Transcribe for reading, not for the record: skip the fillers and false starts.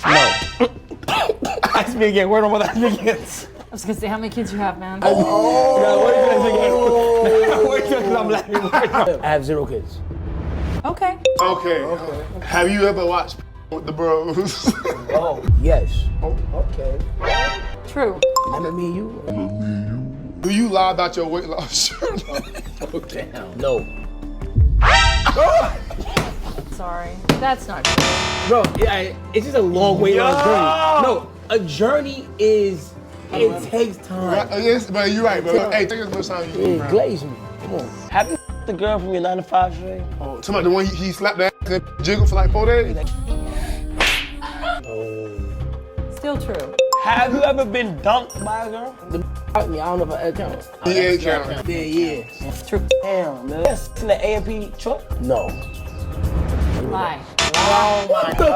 No. Ask me again. Where are my ask me again? I was gonna say, how many kids you have, man? Wait till because I'm laughing. I have 0 kids. Okay. Okay. Have you ever watched with the bros? Oh, yes. Oh, Okay. True. Never me and you. Do you lie about your weight loss journey? Oh, damn. No. Sorry. That's not true. Bro, yeah, it's just a long way on a journey. No, a journey is, it takes time. Right, yes, but you're right, bro. Hey, take as much time as you Yeah, glaze me. Come on. Have you the girl from your 9 to 5 straight? Oh, somebody the one he slapped that ass and jiggled for like 4 days? Still true. Have you ever been dumped by a girl? The out me, I don't know if I ever count. Yeah, count. Yeah. True. Damn, man. That's in the A&P truck? No. Lie. Oh my God.